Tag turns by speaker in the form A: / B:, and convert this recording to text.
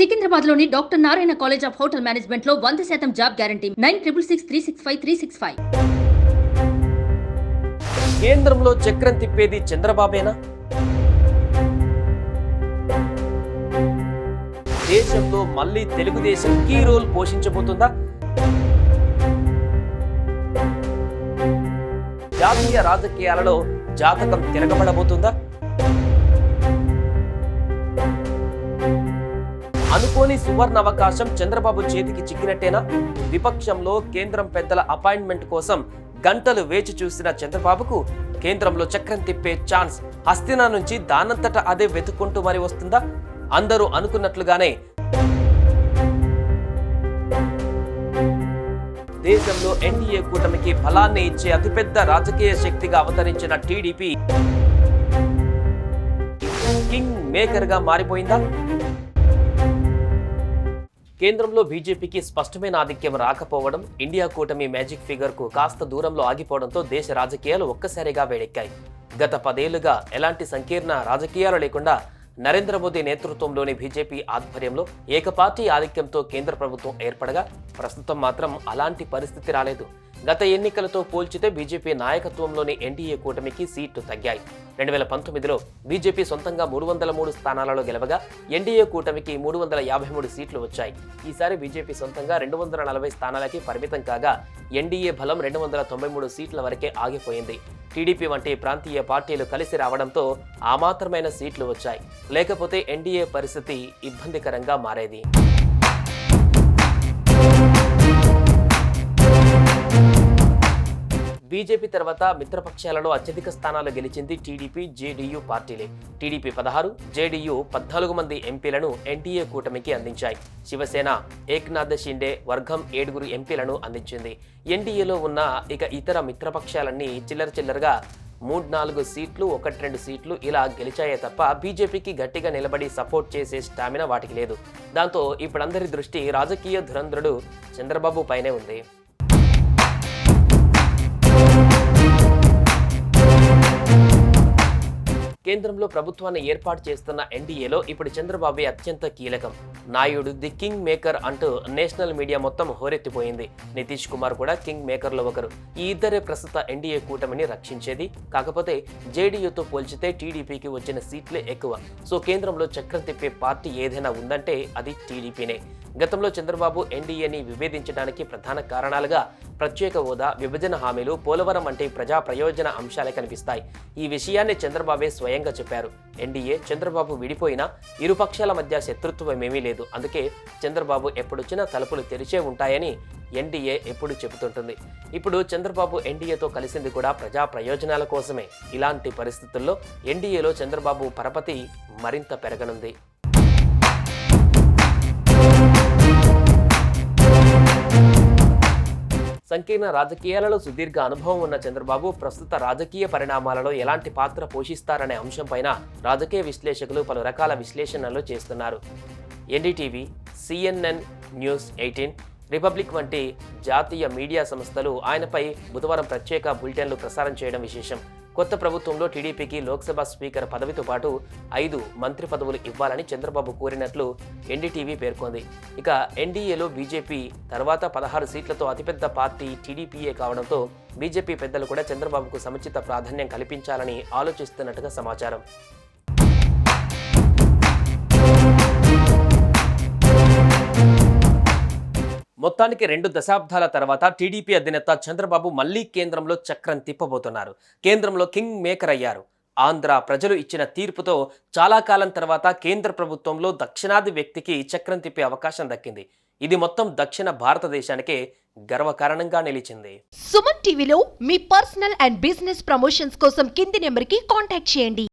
A: సికింద్రాబాద్లోని doctor Narayana college of hotel మేనేజ్మెంట్లో 100% job guarantee 966365
B: కేంద్రంలో చక్రం తిప్పేది చంద్రబాబేనా? దేశంలో మళ్ళీ తెలుగుదేశం కీ రోల్ పోషించబోతుందా? జాతీయ రాజకీయాలలో జాతకం తిరగబడబోతుందా? అనుకోని సువర్ణ అవకాశం చంద్రబాబు చేతికి చిక్కినట్టేనా? విపక్షంలో కేంద్రం పెద్దల అపాయింట్మెంట్ కోసం గంటలు వేచి చూసిన చంద్రబాబుకు కేంద్రంలో చక్రం తిప్పే ఛాన్స్ హస్తినా నుంచి దానంతట అదే వెతుక్కుంటూ మరి వస్తుందా? అందరూ అనుకున్నట్లుగానే దేశంలో ఎన్డీఏ కూటమికి బలాన్ని ఇచ్చే అతిపెద్ద రాజకీయ శక్తిగా అవతరించిన టీడీపీ కింగ్ మేకర్ గా మారిపోయిందా? కేంద్రంలో బీజేపీకి స్పష్టమైన ఆధిక్యం రాకపోవడం, ఇండియా కూటమి మ్యాజిక్ ఫిగర్ కు కాస్త దూరంలో ఆగిపోవడంతో దేశ రాజకీయాలు ఒక్కసారిగా వేడెక్కాయి. గత 10 ఏళ్లుగా ఎలాంటి సంకీర్ణ రాజకీయాలు లేకుండా నరేంద్ర మోదీ నేతృత్వంలోని బీజేపీ ఆధ్వర్యంలో ఏకపార్టీ ఆధిక్యంతో కేంద్ర ప్రభుత్వం ఏర్పడగా ప్రస్తుతం మాత్రం అలాంటి పరిస్థితి రాలేదు. గత ఎన్నికలతో పోల్చితే బీజేపీ నాయకత్వంలోని ఎన్డీఏ కూటమికి సీట్లు తగ్గాయి. 2019లో బీజేపీ సొంతంగా 303 స్థానాలలో గెలవగా ఎన్డీఏ కూటమికి 353 సీట్లు వచ్చాయి. ఈసారి బీజేపీ సొంతంగా 240 స్థానాలకి పరిమితం కాగా ఎన్డీఏ బలం 293 సీట్ల వరకే ఆగిపోయింది. టీడీపీ వంటి ప్రాంతీయ పార్టీలు కలిసి రావడంతో ఆ మాత్రమైన సీట్లు వచ్చాయి. లేకపోతే ఎన్డీఏ పరిస్థితి ఇబ్బందికరంగా మారేది. బీజేపీ తర్వాత మిత్రపక్షాలలో అత్యధిక స్థానాలు గెలిచింది టీడీపీ, జేడీయూ పార్టీలే. టీడీపీ 16, జేడీయూ 14 మంది ఎంపీలను ఎన్డీఏ కూటమికి అందించాయి. శివసేన, ఏక్నాథ్ షిండే వర్గం 7 ఎంపీలను అందించింది. ఎన్డీఏలో ఉన్న ఇతర మిత్రపక్షాలన్నీ చిల్లరగా 3-4 సీట్లు, 1-2 సీట్లు ఇలా గెలిచాయే తప్ప బీజేపీకి గట్టిగా నిలబడి సపోర్ట్ చేసే స్టామినా వాటికి లేదు. దాంతో ఇప్పుడందరి దృష్టి రాజకీయ ధురంధరుడు చంద్రబాబు పైనే ఉంది. కేంద్రంలో ప్రభుత్వాన్ని ఏర్పాటు చేస్తున్న ఎన్డీఏలో ఇప్పుడు చంద్రబాబే అత్యంత కీలకం. నాయుడు ది కింగ్ మేకర్ అంటూ నేషనల్ మీడియా మొత్తం హోరెత్తిపోయింది. నితీష్ కుమార్ కూడా కింగ్ మేకర్లో ఒకరు. ఈ ఇద్దరే ప్రస్తుత ఎన్డీఏ కూటమిని రక్షించేది. కాకపోతే జేడీయూతో పోల్చితే టీడీపీకి వచ్చిన సీట్లే ఎక్కువ. సో కేంద్రంలో చక్రం తిప్పే పార్టీ ఏదైనా ఉందంటే అది టీడీపీనే. గతంలో చంద్రబాబు ఎన్డీఏని విభేదించడానికి ప్రధాన కారణాలుగా ప్రత్యేక హోదా, విభజన హామీలు, పోలవరం వంటి ప్రజా ప్రయోజన అంశాలే కనిపిస్తాయి. ఈ విషయాన్ని చంద్రబాబే స్వయంగా చెప్పారు. ఎన్డీఏ, చంద్రబాబు విడిపోయినా ఇరు పక్షాల మధ్య శత్రుత్వమేమీ లేదు. అందుకే చంద్రబాబు ఎప్పుడొచ్చినా తలుపులు తెరిచే ఉంటాయని ఎన్డీఏ ఎప్పుడు చెబుతుంటుంది. ఇప్పుడు చంద్రబాబు ఎన్డీఏతో కలిసింది కూడా ప్రజా ప్రయోజనాల కోసమే. ఇలాంటి పరిస్థితుల్లో ఎన్డీఏలో చంద్రబాబు పరపతి మరింత పెరగనుంది. సంకీర్ణ రాజకీయాలలో సుదీర్ఘ అనుభవం ఉన్న చంద్రబాబు ప్రస్తుత రాజకీయ పరిణామాలలో ఎలాంటి పాత్ర పోషిస్తారనే అంశంపైన రాజకీయ విశ్లేషకులు పలు రకాల విశ్లేషణలు చేస్తున్నారు. ఎన్డీటీవీ, CNN న్యూస్ 18, రిపబ్లిక్ వంటి జాతీయ మీడియా సంస్థలు ఆయనపై బుధవారం ప్రత్యేక బులెటిన్లు ప్రసారం చేయడం విశేషం. కొత్త ప్రభుత్వంలో టీడీపీకి లోక్సభ స్పీకర్ పదవితో పాటు 5 మంత్రి పదవులు ఇవ్వాలని చంద్రబాబు కోరినట్లు ఎన్డీటీవీ పేర్కొంది. ఇక ఎన్డీఏలో బీజేపీ తర్వాత 16 సీట్లతో అతిపెద్ద పార్టీ టీడీపీయే కావడంతో బీజేపీ పెద్దలు కూడా చంద్రబాబుకు సముచిత ప్రాధాన్యం కల్పించాలని ఆలోచిస్తున్నట్టుగా సమాచారం. మొత్తానికి 2 దశాబ్దాల తర్వాత టీడీపీ అధినేత చంద్రబాబు మళ్లీ కేంద్రంలో చక్రం తిప్పబోతున్నారు. కేంద్రంలో కింగ్ మేకర్ అయ్యారు. ఆంధ్ర ప్రజలు ఇచ్చిన తీర్పుతో చాలా కాలం తర్వాత కేంద్ర ప్రభుత్వంలో దక్షిణాది వ్యక్తికి చక్రం తిప్పే అవకాశం దక్కింది. ఇది మొత్తం దక్షిణ భారతదేశానికే గర్వకారణంగా నిలిచింది.
C: సుమన్ టీవీలో మీ పర్సనల్ అండ్ బిజినెస్ ప్రమోషన్స్ కోసం కింది నెంబర్కి కాంటాక్ట్ చేయండి.